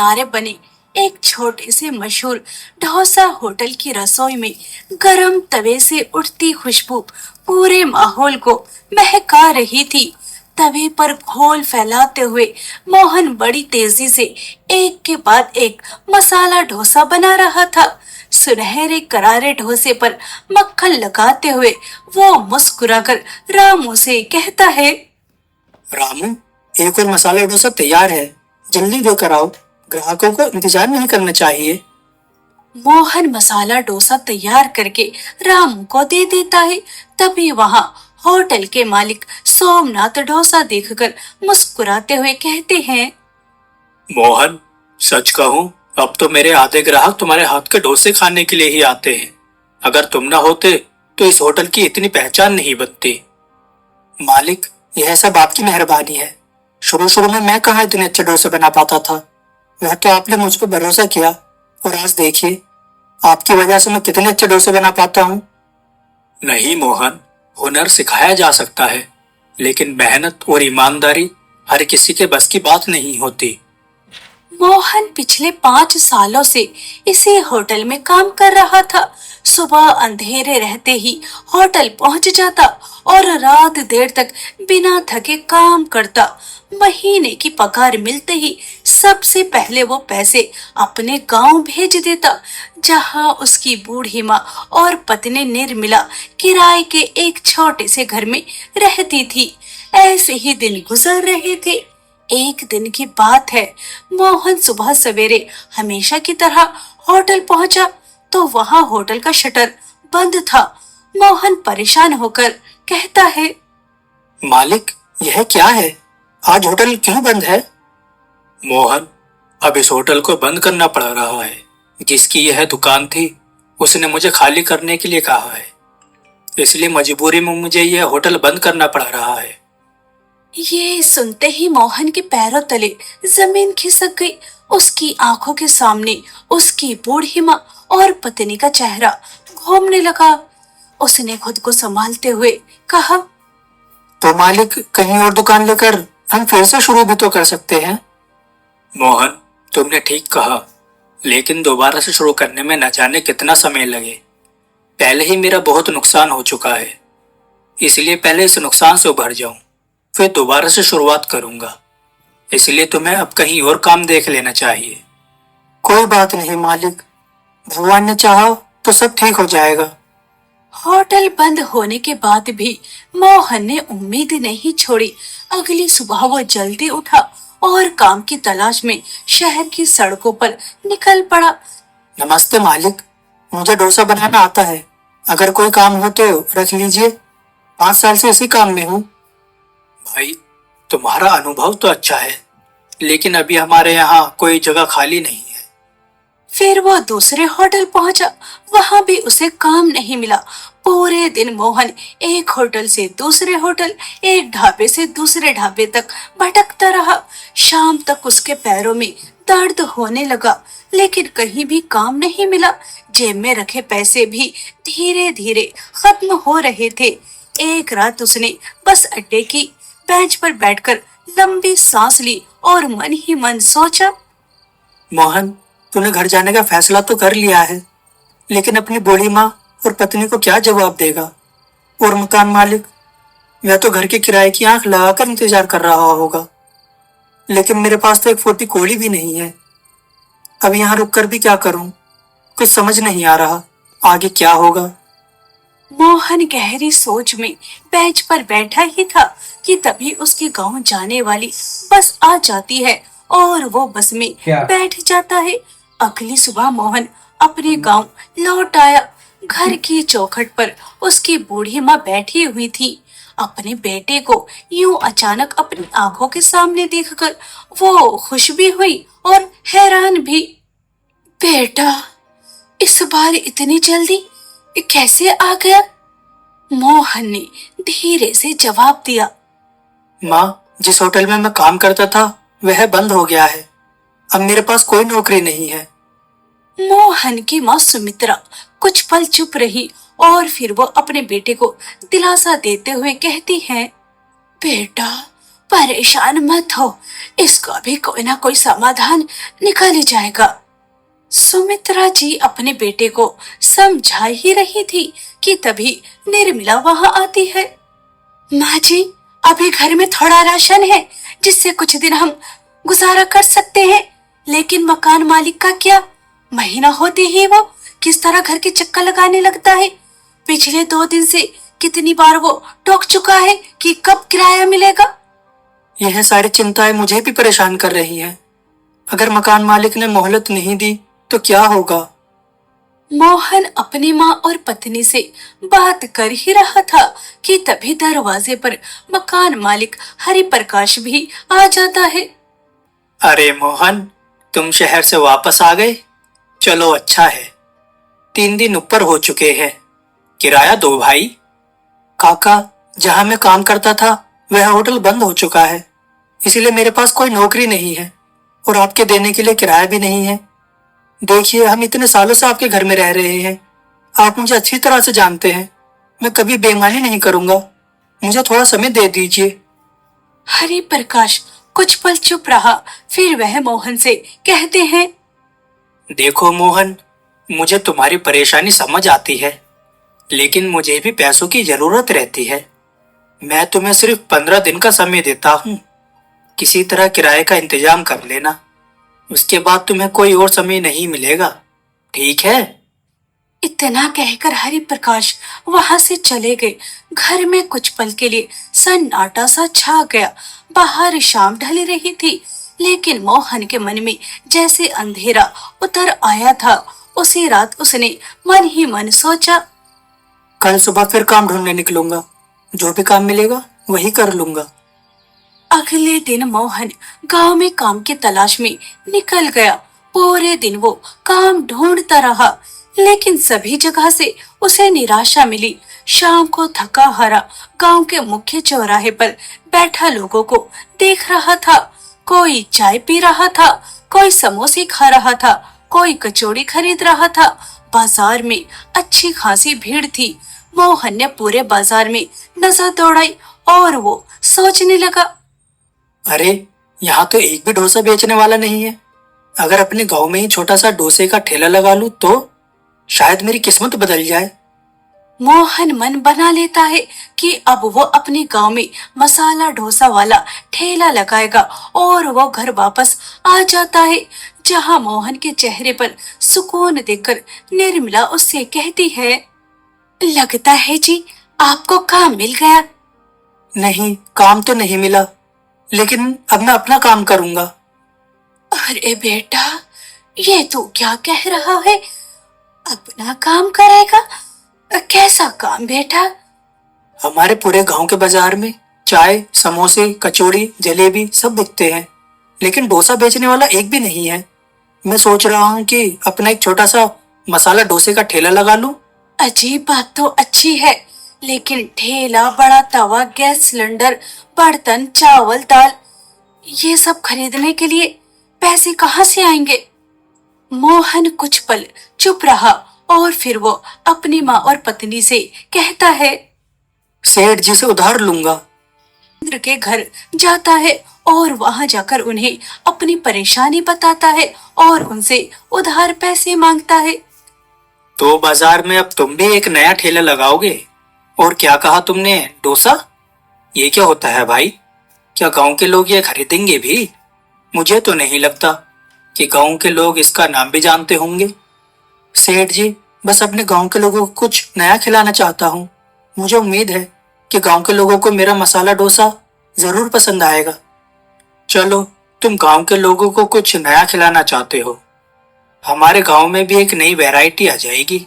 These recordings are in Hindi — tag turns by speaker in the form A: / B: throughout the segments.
A: किनारे बने एक छोटे से मशहूर डोसा होटल की रसोई में गरम तवे से उठती खुशबू पूरे माहौल को महका रही थी। तवे पर घोल फैलाते हुए मोहन बड़ी तेजी से एक के बाद एक मसाला डोसा बना रहा था। सुनहरे करारे डोसे पर मक्खन लगाते हुए वो मुस्कुराकर रामू से कहता है,
B: रामू, एक और मसाला डोसा तैयार है, जल्दी देकर आओ, ग्राहकों को इंतजार नहीं करना चाहिए।
A: मोहन मसाला डोसा तैयार करके रामू को दे देता है। तभी वहाँ होटल के मालिक सोमनाथ डोसा देखकर मुस्कुराते हुए कहते हैं,
C: मोहन, सच कहूँ अब तो मेरे आधे ग्राहक तुम्हारे हाथ के डोसे खाने के लिए ही आते हैं। अगर तुम न होते तो इस होटल की इतनी पहचान नहीं बनती।
B: मालिक, यह सब आपकी मेहरबानी है। शुरू शुरू में मैं कहाँ इतने अच्छे डोसे बना पाता था। वह तो आपने मुझ पर भरोसा किया और आज देखिए, आपकी वजह से मैं कितने अच्छे डोसे बना पाता हूँ।
C: नहीं मोहन, हुनर सिखाया जा सकता है, लेकिन मेहनत और ईमानदारी हर किसी के बस की बात नहीं होती।
A: मोहन पिछले 5 सालों से इसी होटल में काम कर रहा था। सुबह अंधेरे रहते ही होटल पहुंच जाता और रात देर तक बिना थके काम करता। महीने की पगार मिलते ही सबसे पहले वो पैसे अपने गांव भेज देता, जहां उसकी बूढ़ी माँ और पत्नी निर्मला किराए के एक छोटे से घर में रहती थी। ऐसे ही दिन गुजर रहे थे। एक दिन की बात है, मोहन सुबह सवेरे हमेशा की तरह होटल पहुंचा तो वहां होटल का शटर बंद था। मोहन परेशान होकर कहता है,
B: मालिक, यह क्या है? आज होटल क्यों बंद है?
C: मोहन, अब इस होटल को बंद करना पड़ रहा है। जिसकी यह दुकान थी उसने मुझे खाली करने के लिए कहा है, इसलिए मजबूरी में मुझे यह होटल बंद करना पड़ रहा है।
A: ये सुनते ही मोहन के पैरों तले जमीन खिसक गई। उसकी आंखों के सामने उसकी बूढ़ी माँ और पत्नी का चेहरा घूमने लगा। उसने खुद को संभालते हुए कहा,
B: तो मालिक, कहीं और दुकान लेकर हम फिर से शुरू भी तो कर सकते हैं।
C: मोहन, तुमने ठीक कहा, लेकिन दोबारा से शुरू करने में न जाने कितना समय लगे। पहले ही मेरा बहुत नुकसान हो चुका है, इसलिए पहले इस नुकसान से उभर जाऊं, फिर दोबारा से शुरुआत करूंगा। इसलिए तुम्हें अब कहीं और काम देख लेना चाहिए।
B: कोई बात नहीं मालिक, भगवान ने चाहा तो सब ठीक हो जाएगा।
A: होटल बंद होने के बाद भी मोहन ने उम्मीद नहीं छोड़ी। अगली सुबह वो जल्दी उठा और काम की तलाश में शहर की सड़कों पर निकल पड़ा।
B: नमस्ते मालिक, मुझे डोसा बनाना आता है। अगर कोई काम हो तो रख लीजिए। 5 साल से इसी काम में हूँ।
C: भाई, तुम्हारा अनुभव तो अच्छा है, लेकिन अभी हमारे यहाँ कोई जगह खाली नहीं है।
A: फिर वो दूसरे होटल पहुंचा, वहां भी उसे काम नहीं मिला। पूरे दिन मोहन एक होटल से दूसरे होटल, एक ढाबे से दूसरे ढाबे तक भटकता रहा। शाम तक उसके पैरों में दर्द होने लगा, लेकिन कहीं भी काम नहीं मिला। जेब में रखे पैसे भी धीरे धीरे खत्म हो रहे थे। एक रात उसने बस अड्डे की बेंच पर बैठकर लंबी सांस ली और मन ही मन सोचा,
B: मोहन, तूने घर जाने का फैसला तो कर लिया है, लेकिन अपनी बूढ़ी माँ और पत्नी को क्या जवाब देगा? और मकान मालिक, वह तो घर के किराए की आंख लगाकर इंतजार कर रहा होगा। लेकिन मेरे पास तो एक फूटी कौड़ी भी नहीं है। अब यहाँ रुक कर भी क्या करूं? कुछ समझ नहीं आ रहा, आगे क्या होगा।
A: मोहन गहरी सोच में बेंच पर बैठा ही था कि तभी उसके गांव जाने वाली बस आ जाती है और वो बस में बैठ जाता है। अगली सुबह मोहन अपने गांव लौट आया। घर की चौखट पर उसकी बूढ़ी माँ बैठी हुई थी। अपने बेटे को यूं अचानक अपनी आंखों के सामने देखकर वो खुश भी हुई और हैरान भी। बेटा, इस बार इतनी जल्दी कैसे आ गया? मोहन ने धीरे से जवाब दिया,
B: माँ, जिस होटल में मैं काम करता था वह बंद हो गया है। अब मेरे पास कोई नौकरी नहीं है।
A: मोहन की माँ सुमित्रा कुछ पल चुप रही और फिर वो अपने बेटे को दिलासा देते हुए कहती है, बेटा, परेशान मत हो, इसका भी कोई ना कोई समाधान निकल ही जाएगा। सुमित्रा जी अपने बेटे को समझा ही रही थी कि तभी निर्मला वहां आती है। माँ जी, अभी घर में थोड़ा राशन है जिससे कुछ दिन हम गुजारा कर सकते हैं, लेकिन मकान मालिक का क्या? महीना होते ही वो किस तरह घर के चक्कर लगाने लगता है। पिछले 2 दिन से कितनी बार वो टोक चुका है कि कब किराया मिलेगा।
B: यह सारी चिंताएं मुझे भी परेशान कर रही हैं। अगर मकान मालिक ने मोहलत नहीं दी तो क्या होगा?
A: मोहन अपनी माँ और पत्नी से बात कर ही रहा था कि तभी दरवाजे पर मकान मालिक हरि प्रकाश भी आ जाता है।
C: अरे मोहन, तुम शहर से वापस आ गए? चलो अच्छा है। 3 दिन ऊपर हो चुके हैं। किराया दो भाई।
B: काका, जहाँ मैं काम करता था वह होटल बंद हो चुका है, इसीलिए मेरे पास कोई नौकरी नहीं है और आपके देने के लिए किराया भी नहीं है। देखिए, हम इतने सालों से आपके घर में रह रहे हैं। आप मुझे अच्छी तरह से जानते हैं। मैं कभी बेईमानी नहीं करूंगा। मुझे थोड़ा समय दे दीजिए।
A: हरि प्रकाश कुछ पल चुप रहा, फिर वह मोहन से कहते हैं।
C: देखो मोहन, मुझे तुम्हारी परेशानी समझ आती है, लेकिन मुझे भी पैसों की जरूरत रहती है। मैं तुम्हें सिर्फ 15 दिन का समय देता हूँ। किसी तरह किराए का इंतजाम कर लेना। उसके बाद तुम्हें कोई और समय नहीं मिलेगा, ठीक है?
A: इतना कहकर हरि प्रकाश वहां से चले गए। घर में कुछ पल के लिए सन्नाटा सा छा गया। बाहर शाम ढल रही थी, लेकिन मोहन के मन में जैसे अंधेरा उतर आया था। उसी रात उसने मन ही मन सोचा,
B: कल सुबह फिर काम ढूंढने निकलूंगा। जो भी काम मिलेगा वही कर लूंगा।
A: अगले दिन मोहन गांव में काम की तलाश में निकल गया। पूरे दिन वो काम ढूंढता रहा, लेकिन सभी जगह से उसे निराशा मिली। शाम को थका हारा गांव के मुख्य चौराहे पर बैठा लोगों को देख रहा था। कोई चाय पी रहा था, कोई समोसे खा रहा था, कोई कचौड़ी खरीद रहा था। बाजार में अच्छी खासी भीड़ थी। मोहन ने पूरे बाजार में नजर दौड़ाई और वो सोचने लगा,
B: अरे, यहाँ तो एक भी डोसा बेचने वाला नहीं है। अगर अपने गांव में ही छोटा सा डोसे का ठेला लगा लूं तो शायद मेरी किस्मत बदल जाए।
A: मोहन मन बना लेता है कि अब वो अपने गांव में मसाला डोसा वाला ठेला लगाएगा और वो घर वापस आ जाता है, जहां मोहन के चेहरे पर सुकून देखकर निर्मला उससे कहती है, लगता है जी आपको काम मिल गया।
B: नहीं, काम तो नहीं मिला, लेकिन अब मैं अपना काम करूंगा।
A: अरे बेटा, ये तू क्या कह रहा है? अपना काम करेगा? कैसा काम बेटा?
B: हमारे पूरे गांव के बाजार में चाय, समोसे, कचौड़ी, जलेबी सब बिकते हैं, लेकिन डोसा बेचने वाला एक भी नहीं है। मैं सोच रहा हूँ कि अपना एक छोटा सा मसाला डोसे का ठेला लगा लूं।
A: अजीब बात तो अच्छी है, लेकिन ठेला, बड़ा तवा, गैस सिलेंडर, बर्तन, चावल, दाल, ये सब खरीदने के लिए पैसे कहाँ से आएंगे? मोहन कुछ पल चुप रहा और फिर वो अपनी माँ और पत्नी से कहता है,
B: सेठ जी से उधार लूंगा।
A: इंद्र के घर जाता है और वहां जाकर उन्हें अपनी परेशानी बताता है और उनसे उधार पैसे मांगता है।
C: तो बाजार में अब तुम भी एक नया ठेला लगाओगे? और क्या कहा तुमने, डोसा? ये क्या होता है भाई? क्या गांव के लोग ये खरीदेंगे भी? मुझे तो नहीं लगता कि गांव के लोग इसका नाम भी जानते होंगे।
B: सेठ जी, बस अपने गांव के लोगों को कुछ नया खिलाना चाहता हूँ। मुझे उम्मीद है कि गांव के लोगों को मेरा मसाला डोसा जरूर पसंद आएगा।
C: चलो, तुम गांव के लोगों को कुछ नया खिलाना चाहते हो। हमारे गांव में भी एक नई वैरायटी आ जाएगी।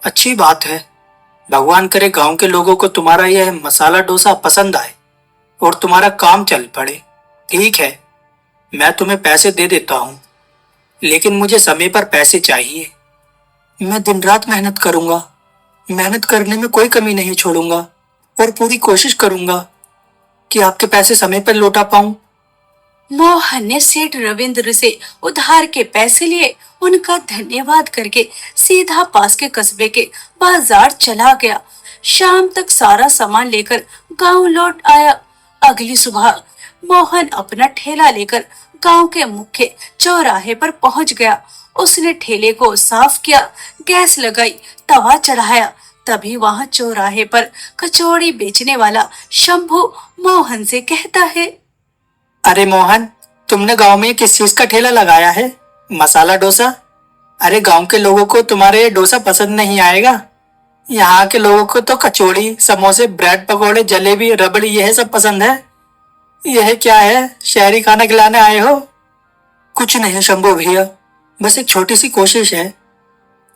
C: अच्छी बात है। भगवान करे गांव के लोगों को तुम्हारा यह मसाला डोसा पसंद आए और तुम्हारा काम चल पड़े। ठीक है, मैं तुम्हें पैसे दे देता हूँ, लेकिन मुझे समय पर पैसे चाहिए।
B: मैं दिन रात मेहनत करूंगा। मेहनत करने में कोई कमी नहीं छोड़ूंगा और पूरी कोशिश करूंगा कि आपके पैसे समय पर लौटा पाऊं।
A: मोहन ने सेठ रविंद्र से उधार के पैसे लिए, उनका धन्यवाद करके सीधा पास के कस्बे के बाजार चला गया। शाम तक सारा सामान लेकर गांव लौट आया। अगली सुबह मोहन अपना ठेला लेकर गांव के मुख्य चौराहे पर पहुंच गया। उसने ठेले को साफ किया, गैस लगाई, तवा चढ़ाया। तभी वहां चौराहे पर कचौड़ी बेचने वाला शंभू मोहन से कहता है,
B: अरे मोहन, तुमने गांव में किस चीज का ठेला लगाया है? मसाला डोसा? अरे गांव के लोगों को तुम्हारे ये डोसा पसंद नहीं आएगा। यहाँ के लोगों को तो कचौड़ी, समोसे, ब्रेड पकोड़े, जलेबी, रबड़ी यह सब पसंद है। यह क्या है, शहरी खाना खिलाने आए हो? कुछ नहीं शंभू भैया, बस एक छोटी सी कोशिश है।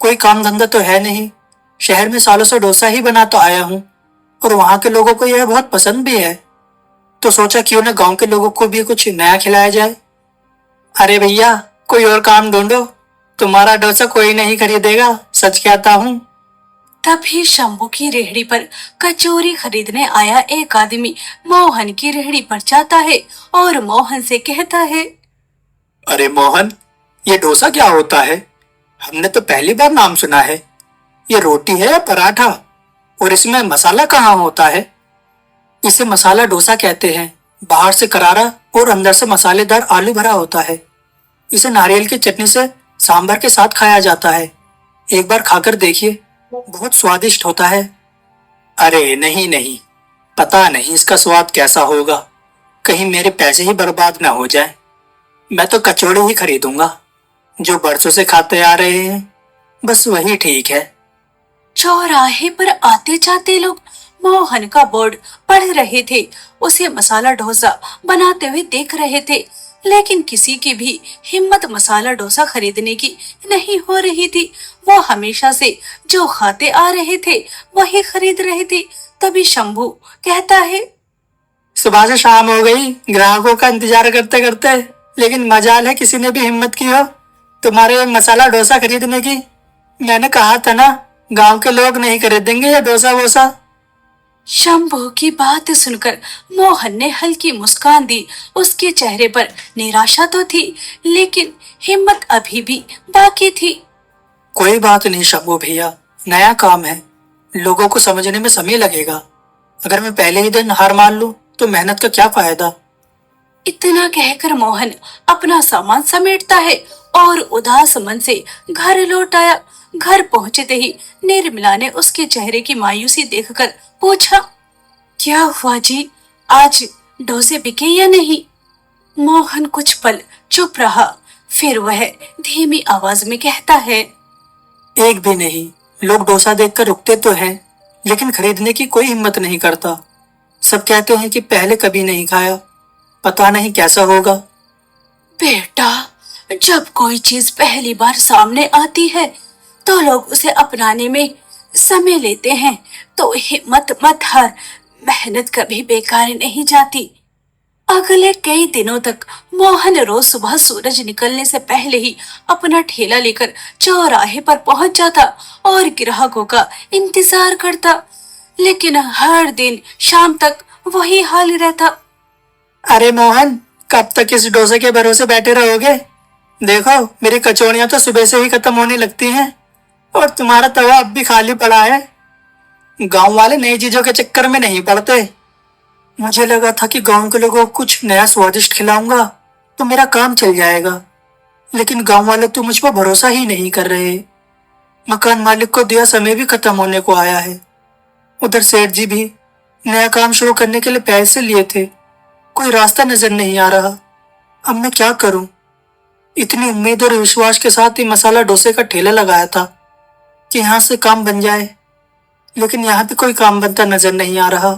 B: कोई काम धंधा तो है नहीं, शहर में सालों से डोसा ही बनाता आया हूँ और वहाँ के लोगों को यह बहुत पसंद भी है, तो सोचा क्यों ना गांव के लोगों को भी कुछ नया खिलाया जाए। अरे भैया, कोई और काम ढूंढो, तुम्हारा डोसा कोई नहीं खरीदेगा, सच कहता हूँ।
A: तभी शंभू की रेहड़ी पर कचौरी खरीदने आया एक आदमी मोहन की रेहड़ी पर जाता है और मोहन से कहता है,
C: अरे मोहन, ये डोसा क्या होता है? हमने तो पहली बार नाम सुना है। ये रोटी है या पराठा? और इसमें मसाला कहाँ होता है?
B: इसे मसाला डोसा कहते हैं। बाहर से करारा और अंदर से मसालेदार आलू भरा होता है। इसे नारियल की चटनी से सांभर के साथ खाया जाता है। एक बार खाकर देखिए, बहुत स्वादिष्ट होता है।
C: अरे नहीं नहीं, पता नहीं इसका स्वाद कैसा होगा, कहीं मेरे पैसे ही बर्बाद ना हो जाए। मैं तो कचौड़ी ही खरीदूंगा, जो बरसों से खाते आ रहे हैं, बस वही ठीक है।
A: चौराहे पर आते जाते लोग मोहन का बोर्ड पढ़ रहे थे, उसे मसाला डोसा बनाते हुए देख रहे थे, लेकिन किसी की भी हिम्मत मसाला डोसा खरीदने की नहीं हो रही थी। वो हमेशा से जो खाते आ रहे थे वही खरीद रहे थे। तभी शंभू कहता है,
B: सुबह से शाम हो गई ग्राहकों का इंतजार करते करते, लेकिन मजाल है किसी ने भी हिम्मत की हो तुम्हारे मसाला डोसा खरीदने की। मैंने कहा था ना, गांव के लोग नहीं खरीदेंगे ये डोसा वोसा।
A: शंभू की बात सुनकर मोहन ने हल्की मुस्कान दी। उसके चेहरे पर निराशा तो थी, लेकिन हिम्मत अभी भी बाकी थी।
B: कोई बात नहीं शंभू भैया, नया काम है, लोगों को समझने में समय लगेगा। अगर मैं पहले ही दिन हार मान लूं तो मेहनत का क्या फायदा।
A: इतना कहकर मोहन अपना सामान समेटता है और उदास मन से घर लौट आया। घर पहुंचते ही निर्मला ने उसके चेहरे की मायूसी देखकर पूछा, क्या हुआ जी, आज डोसे बिके या नहीं? मोहन कुछ पल चुप रहा, फिर वह धीमी आवाज में कहता है,
B: एक भी नहीं। लोग डोसा देखकर रुकते तो हैं, लेकिन खरीदने की कोई हिम्मत नहीं करता। सब कहते हैं कि पहले कभी नहीं खाया, पता नहीं कैसा होगा।
A: बेटा, जब कोई चीज पहली बार सामने आती है तो लोग उसे अपनाने में समय लेते हैं, तो हिम्मत मत हार, मेहनत कभी बेकार नहीं जाती। अगले कई दिनों तक मोहन रोज सुबह सूरज निकलने से पहले ही अपना ठेला लेकर चौराहे पर पहुंच जाता और ग्राहकों का इंतजार करता, लेकिन हर दिन शाम तक वही हाल रहता।
B: अरे मोहन, कब तक इस डोसे के भरोसे बैठे रहोगे? देखो, मेरी कचौड़ियां तो सुबह से ही खत्म होने लगती हैं और तुम्हारा तवा अब भी खाली पड़ा है। गांव वाले नई चीजों के चक्कर में नहीं पड़ते। मुझे लगा था कि गांव के लोगों को कुछ नया स्वादिष्ट खिलाऊंगा तो मेरा काम चल जाएगा, लेकिन गांव वाले तो मुझ पर भरोसा ही नहीं कर रहे। मकान मालिक को दिया समय भी खत्म होने को आया है। उधर सेठ जी भी नया काम शुरू करने के लिए पैसे लिए थे, कोई रास्ता नजर नहीं आ रहा। अब मैं क्या करूं? इतनी उम्मीद और विश्वास के साथ ही मसाला डोसे का ठेला लगाया था कि यहाँ से काम बन जाए, लेकिन यहाँ पे कोई काम बनता नजर नहीं आ रहा।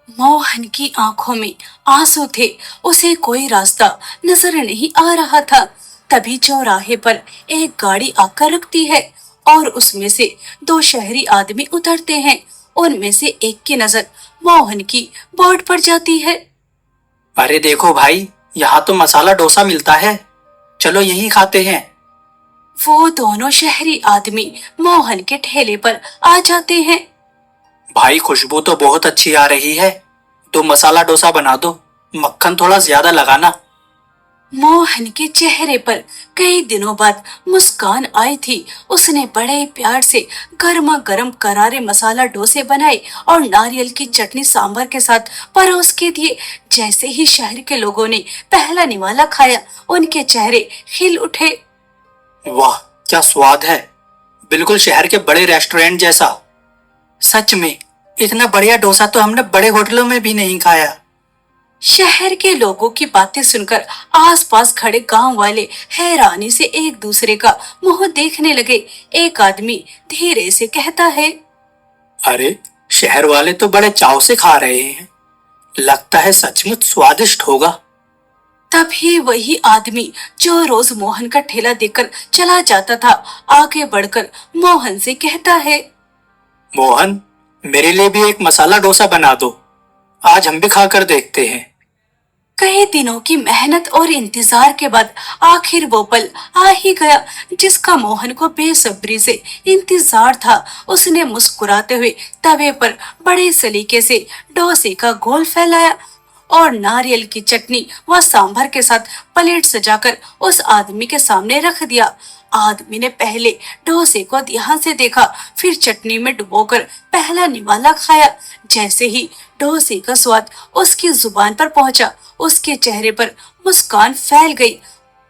A: मोहन की आंखों में आंसू थे, उसे कोई रास्ता नजर नहीं आ रहा था। तभी चौराहे पर एक गाड़ी आकर रुकती है और उसमें से दो शहरी आदमी उतरते हैं। उनमें से एक की नजर मोहन की बोर्ड पर जाती है।
C: अरे देखो भाई, यहाँ तो मसाला डोसा मिलता है, चलो यहीं खाते हैं।
A: वो दोनों शहरी आदमी मोहन के ठेले पर आ जाते हैं।
C: भाई, खुशबू तो बहुत अच्छी आ रही है, तो मसाला डोसा बना दो, मक्खन थोड़ा ज्यादा लगाना।
A: मोहन के चेहरे पर कई दिनों बाद मुस्कान आई थी। उसने बड़े प्यार से गर्मा गर्म करारे मसाला डोसे बनाए और नारियल की चटनी सांभर के साथ परोस के दिए। जैसे ही शहर के लोगों ने पहला निवाला खाया, उनके चेहरे खिल उठे।
C: वाह, क्या स्वाद है, बिल्कुल शहर के बड़े रेस्टोरेंट जैसा।
B: सच में इतना बढ़िया डोसा तो हमने बड़े होटलों में भी नहीं खाया।
A: शहर के लोगों की बातें सुनकर आसपास खड़े गांव वाले हैरानी से एक दूसरे का मुंह देखने लगे। एक आदमी धीरे से कहता है,
C: अरे, शहर वाले तो बड़े चाव से खा रहे हैं, लगता है सचमुच स्वादिष्ट होगा।
A: तभी वही आदमी जो रोज मोहन का ठेला देखकर चला जाता था, आगे बढ़कर मोहन से कहता है,
C: मोहन, मेरे लिए भी एक मसाला डोसा बना दो, आज हम भी खाकर देखते हैं।
A: कई दिनों की मेहनत और इंतजार के बाद आखिर वो पल आ ही गया जिसका मोहन को बेसब्री से इंतजार था। उसने मुस्कुराते हुए तवे पर बड़े सलीके से डोसे का गोल फैलाया और नारियल की चटनी व सांभर के साथ प्लेट सजाकर उस आदमी के सामने रख दिया। आदमी ने पहले डोसे को ध्यान से देखा, फिर चटनी में डुबोकर पहला निवाला खाया। जैसे ही डोसे का स्वाद उसकी जुबान पर पहुंचा, उसके चेहरे पर मुस्कान फैल गई।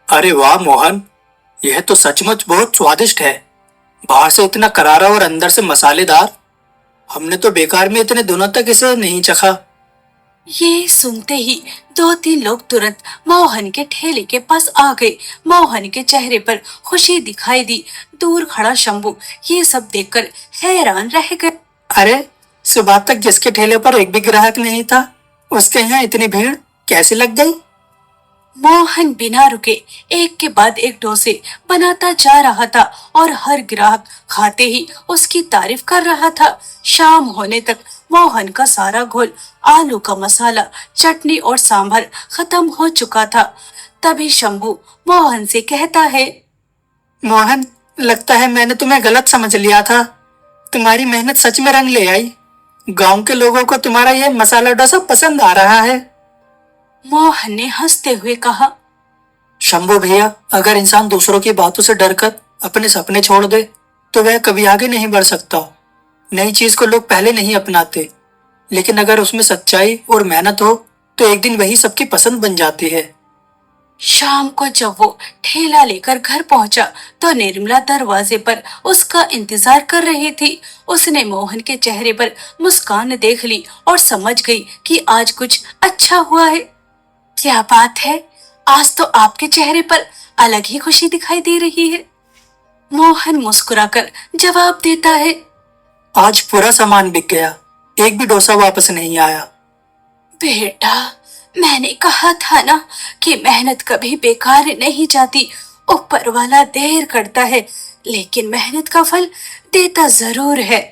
C: अरे वाह मोहन, यह तो सचमुच बहुत स्वादिष्ट है, बाहर से इतना करारा और अंदर से मसालेदार। हमने तो बेकार में इतने दिनों तक इसे नहीं चखा।
A: ये सुनते ही दो तीन लोग तुरंत मोहन के ठेले के पास आ गए। मोहन के चेहरे पर खुशी दिखाई दी। दूर खड़ा शंभू ये सब देखकर हैरान रह गए।
B: अरे, सुबह तक जिसके ठेले पर एक भी ग्राहक नहीं था, उसके यहाँ इतनी भीड़ कैसे लग गई?
A: मोहन बिना रुके एक के बाद एक डोसे बनाता जा रहा था और हर ग्राहक खाते ही उसकी तारीफ कर रहा था। शाम होने तक मोहन का सारा घोल, आलू का मसाला, चटनी और सांभर खत्म हो चुका था। तभी शंभू मोहन से कहता है,
B: मोहन, लगता है मैंने तुम्हें गलत समझ लिया था। तुम्हारी मेहनत सच में रंग ले आई। गांव के लोगों को तुम्हारा ये मसाला डोसा पसंद आ रहा है।
A: मोहन ने हंसते हुए कहा,
B: शंभू भैया, अगर इंसान दूसरों की बातों से डरकर अपने सपने छोड़ दे तो वह कभी आगे नहीं बढ़ सकता। नई चीज को लोग पहले नहीं अपनाते, लेकिन अगर उसमें सच्चाई और मेहनत हो तो एक दिन वही सबकी पसंद बन जाती है।
A: शाम को जब वो ठेला लेकर घर पहुंचा तो निर्मला दरवाजे पर उसका इंतजार कर रही थी। उसने मोहन के चेहरे पर मुस्कान देख ली और समझ गई कि आज कुछ अच्छा हुआ है। क्या बात है, आज तो आपके चेहरे पर अलग ही खुशी दिखाई दे रही है। मोहन मुस्कुराकर जवाब देता है,
B: आज पूरा सामान बिक गया, एक भी डोसा वापस नहीं आया।
A: बेटा, मैंने कहा था ना कि मेहनत कभी बेकार नहीं जाती। ऊपर वाला देर करता है, लेकिन मेहनत का फल देता जरूर है।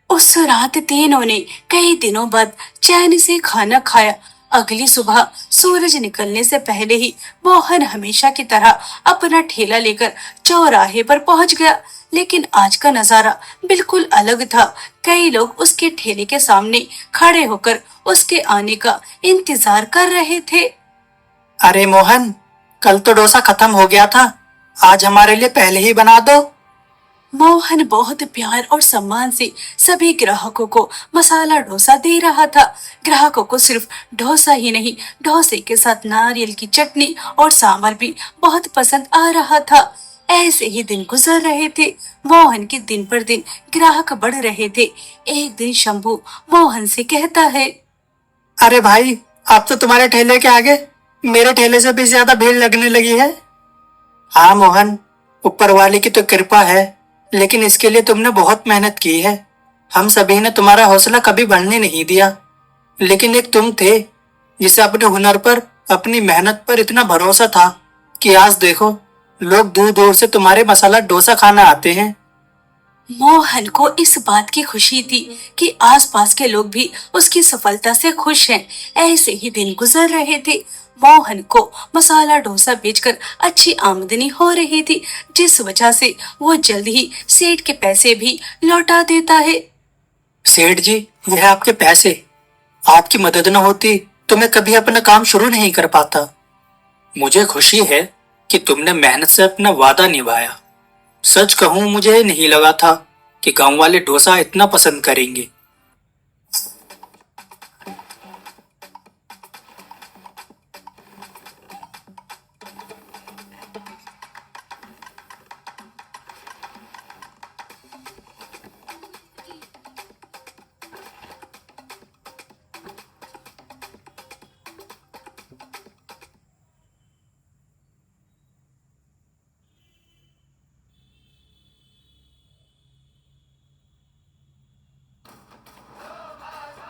A: उस रात तीनों ने कई दिनों बाद चैन से खाना खाया। अगली सुबह सूरज निकलने से पहले ही मोहन हमेशा की तरह अपना ठेला लेकर चौराहे पर पहुंच गया। लेकिन आज का नजारा बिल्कुल अलग था। कई लोग उसके ठेले के सामने खड़े होकर उसके आने का इंतजार कर रहे थे।
B: अरे मोहन, कल तो डोसा खत्म हो गया था, आज हमारे लिए पहले ही बना दो।
A: मोहन बहुत प्यार और सम्मान से सभी ग्राहकों को मसाला डोसा दे रहा था। ग्राहकों को सिर्फ डोसा ही नहीं, डोसे के साथ नारियल की चटनी और सांभर भी बहुत पसंद आ रहा था। ऐसे ही दिन गुजर रहे थे। मोहन के दिन पर दिन ग्राहक बढ़ रहे थे। एक दिन शंभू मोहन से कहता है,
B: अरे भाई, अब तो तुम्हारे ठेले के आगे मेरे ठेले से भी ज्यादा भीड़ लगने लगी है। हाँ मोहन, ऊपर वाले की तो कृपा है, लेकिन इसके लिए तुमने बहुत मेहनत की है। हम सभी ने तुम्हारा हौसला कभी बढ़ने नहीं दिया, लेकिन एक तुम थे जिसे अपने हुनर पर, अपनी मेहनत पर इतना भरोसा था कि आज देखो, लोग दूर दूर से तुम्हारे मसाला डोसा खाना आते हैं।
A: मोहन को इस बात की खुशी थी कि आसपास के लोग भी उसकी सफलता से खुश हैं। ऐसे ही दिन गुजर रहे थे। मोहन को मसाला डोसा बेचकर अच्छी आमदनी हो रही थी, जिस वजह से वो जल्द ही सेठ के पैसे भी लौटा देता है।
B: सेठ जी, यह आपके पैसे। आपकी मदद न होती तो मैं कभी अपना काम शुरू नहीं कर पाता।
C: मुझे खुशी है कि तुमने मेहनत से अपना वादा निभाया। सच कहूं, मुझे नहीं लगा था कि गांव वाले डोसा इतना पसंद करेंगे।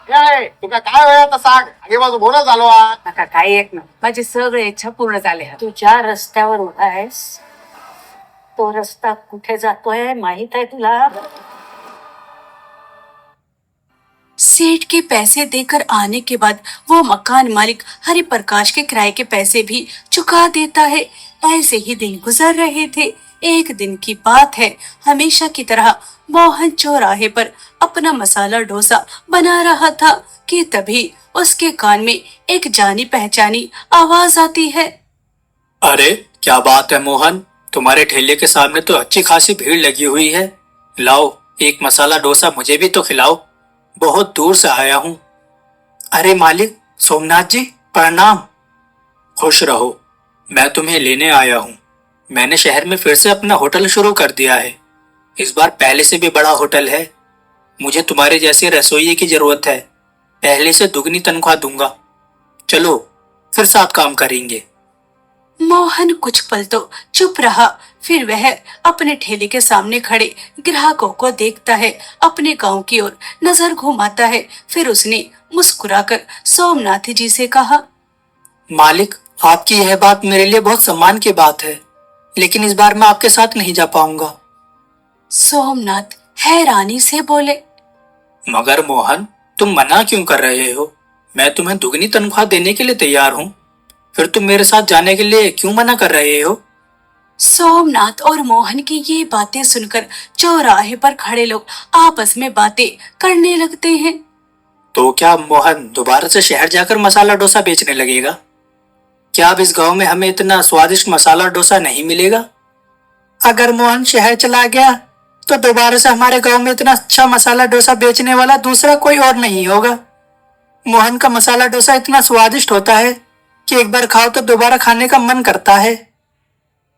D: काय तुका काय वेळ आता सांग आगे बाजू बोनस झालो हा.
E: नका काही एक ना माझी सगळी इच्छा पूर्ण झाली आहे.
F: तू ज्या रस्त्यावर उभा आहेस तो रस्ता कुठे जातोय माहित आहे तुला?
A: सेठ के पैसे देकर आने के बाद वो मकान मालिक हरि प्रकाश के किराए के पैसे भी चुका देता है। ऐसे ही दिन गुजर रहे थे। एक दिन की बात है, हमेशा की तरह मोहन चौराहे पर अपना मसाला डोसा बना रहा था कि तभी उसके कान में एक जानी पहचानी आवाज आती है।
C: अरे क्या बात है मोहन, तुम्हारे ठेले के सामने तो अच्छी खासी भीड़ लगी हुई है। लाओ एक मसाला डोसा मुझे भी तो खिलाओ, बहुत दूर से आया हूँ।
B: अरे मालिक, सोमनाथ जी प्रणाम।
C: खुश रहो, मैं तुम्हें लेने आया हूँ। मैंने शहर में फिर से अपना होटल शुरू कर दिया है। इस बार पहले से भी बड़ा होटल है। मुझे तुम्हारे जैसे रसोइये की जरूरत है। पहले से दुगनी तनख्वाह दूंगा। चलो फिर साथ काम करेंगे।
A: मोहन कुछ पल तो चुप रहा, फिर वह अपने ठेले के सामने खड़े ग्राहकों को देखता है, अपने गांव की ओर नजर घुमाता है। फिर उसने मुस्कुराकर सोमनाथ जी से कहा,
B: मालिक, आपकी यह बात मेरे लिए बहुत सम्मान की बात है, लेकिन इस बार मैं आपके साथ नहीं जा पाऊंगा।
A: सोमनाथ हैरानी से बोले,
C: मगर मोहन, तुम मना क्यों कर रहे हो? मैं तुम्हें दुगनी तनख्वाह देने के लिए तैयार हूँ। फिर तुम मेरे साथ जाने के लिए क्यों मना कर रहे हो?
A: सोमनाथ और मोहन की ये बातें सुनकर चौराहे पर खड़े लोग आपस में बातें करने लगते हैं।
C: तो क्या मोहन दोबारा से शहर जाकर मसाला डोसा बेचने लगेगा? क्या अब इस गांव में हमें इतना स्वादिष्ट मसाला डोसा नहीं मिलेगा?
B: अगर मोहन शहर चला गया तो दोबारा से हमारे गांव में इतना अच्छा मसाला डोसा बेचने वाला दूसरा कोई और नहीं होगा। मोहन का मसाला डोसा इतना स्वादिष्ट होता है कि एक बार खाओ तो दोबारा खाने का मन करता है।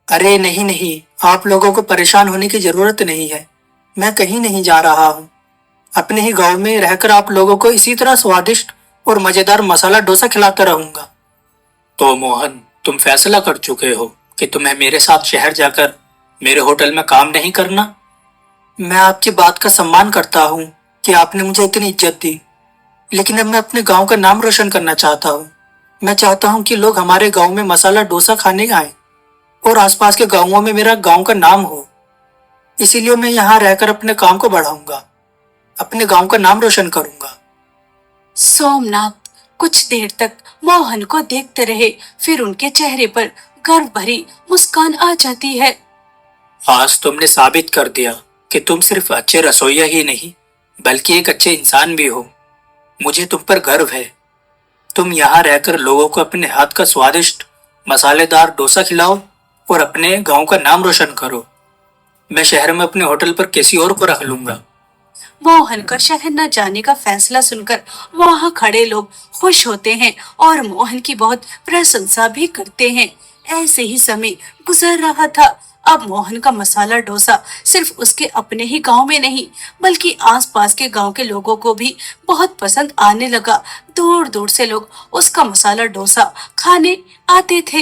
B: अरे नहीं नहीं, आप लोगों को परेशान होने की जरूरत नहीं है। मैं कहीं नहीं जा रहा हूँ। अपने ही गांव में रहकर आप लोगों को इसी तरह स्वादिष्ट और मजेदार मसाला डोसा खिलाता रहूंगा।
C: तो मोहन, तुम फैसला कर चुके हो कि तुम्हें मेरे साथ शहर जाकर मेरे होटल में काम नहीं करना?
B: मैं आपकी बात का सम्मान करता हूँ कि आपने मुझे इतनी इज्जत दी, लेकिन अब मैं अपने गांव का नाम रोशन करना चाहता हूँ। मैं चाहता हूँ कि लोग हमारे गांव में मसाला डोसा खाने आए और आसपास के गांवों में मेरा गांव का नाम हो। इसीलिए मैं यहाँ रहकर अपने काम को बढ़ाऊंगा, अपने गांव का नाम रोशन करूंगा।
A: सोमनाथ कुछ देर तक मोहन को देखते रहे, फिर उनके चेहरे पर गर्व भरी मुस्कान आ जाती है।
C: आज तुमने साबित कर दिया कि तुम सिर्फ अच्छे रसोइया ही नहीं बल्कि एक अच्छे इंसान भी हो। मुझे तुम पर गर्व है। तुम यहाँ रहकर लोगों को अपने हाथ का स्वादिष्ट मसालेदार डोसा खिलाओ और अपने गांव का नाम रोशन करो। मैं शहर में अपने होटल पर किसी और को रख लूंगा।
A: मोहन का शहर न जाने का फैसला सुनकर वहाँ खड़े लोग खुश होते हैं और मोहन की बहुत प्रशंसा भी करते हैं। ऐसे ही समय गुजर रहा था। अब मोहन का मसाला डोसा सिर्फ उसके अपने ही गांव में नहीं बल्कि आसपास के गांव के लोगों को भी बहुत पसंद आने लगा। दूर दूर से लोग उसका मसाला डोसा खाने आते थे।